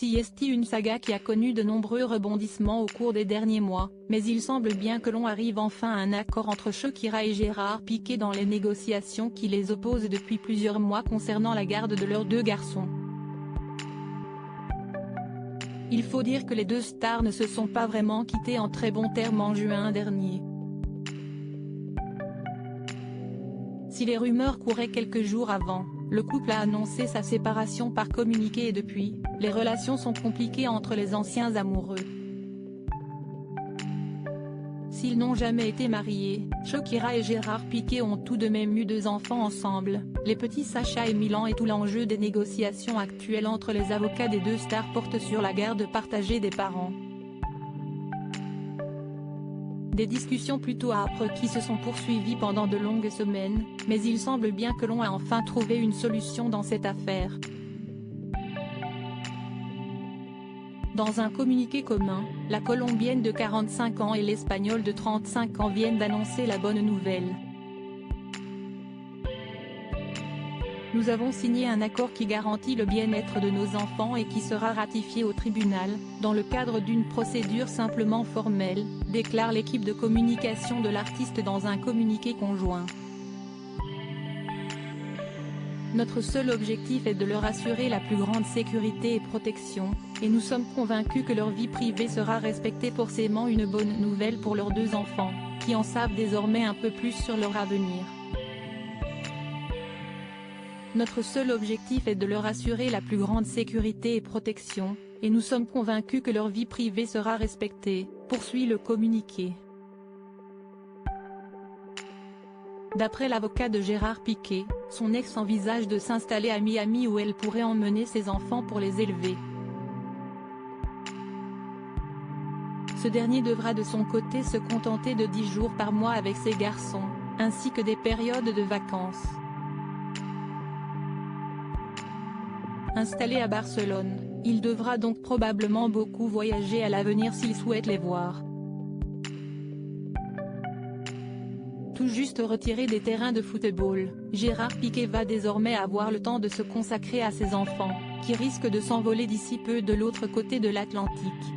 C'est une saga qui a connu de nombreux rebondissements au cours des derniers mois, mais il semble bien que l'on arrive enfin à un accord entre Shakira et Gérard Piqué dans les négociations qui les opposent depuis plusieurs mois concernant la garde de leurs deux garçons. Il faut dire que les deux stars ne se sont pas vraiment quittées en très bons termes en juin dernier. Si les rumeurs couraient quelques jours avant, le couple a annoncé sa séparation par communiqué et depuis, les relations sont compliquées entre les anciens amoureux. S'ils n'ont jamais été mariés, Shakira et Gérard Piqué ont tout de même eu 2 enfants ensemble, les petits Sacha et Milan, et tout l'enjeu des négociations actuelles entre les avocats des deux stars porte sur la garde partagée des parents. Des discussions plutôt âpres qui se sont poursuivies pendant de longues semaines, mais il semble bien que l'on a enfin trouvé une solution dans cette affaire. Dans un communiqué commun, la Colombienne de 45 ans et l'Espagnol de 35 ans viennent d'annoncer la bonne nouvelle. Nous avons signé un accord qui garantit le bien-être de nos enfants et qui sera ratifié au tribunal, dans le cadre d'une procédure simplement formelle, déclare l'équipe de communication de l'artiste dans un communiqué conjoint. Notre seul objectif est de leur assurer la plus grande sécurité et protection, et nous sommes convaincus que leur vie privée sera respectée. Forcément une bonne nouvelle pour leurs 2 enfants, qui en savent désormais un peu plus sur leur avenir. Notre seul objectif est de leur assurer la plus grande sécurité et protection, et nous sommes convaincus que leur vie privée sera respectée, poursuit le communiqué. D'après l'avocat de Gérard Piqué, son ex envisage de s'installer à Miami où elle pourrait emmener ses enfants pour les élever. Ce dernier devra de son côté se contenter de 10 jours par mois avec ses garçons, ainsi que des périodes de vacances. Installé à Barcelone, il devra donc probablement beaucoup voyager à l'avenir s'il souhaite les voir. Tout juste retiré des terrains de football, Gérard Piqué va désormais avoir le temps de se consacrer à ses enfants, qui risquent de s'envoler d'ici peu de l'autre côté de l'Atlantique.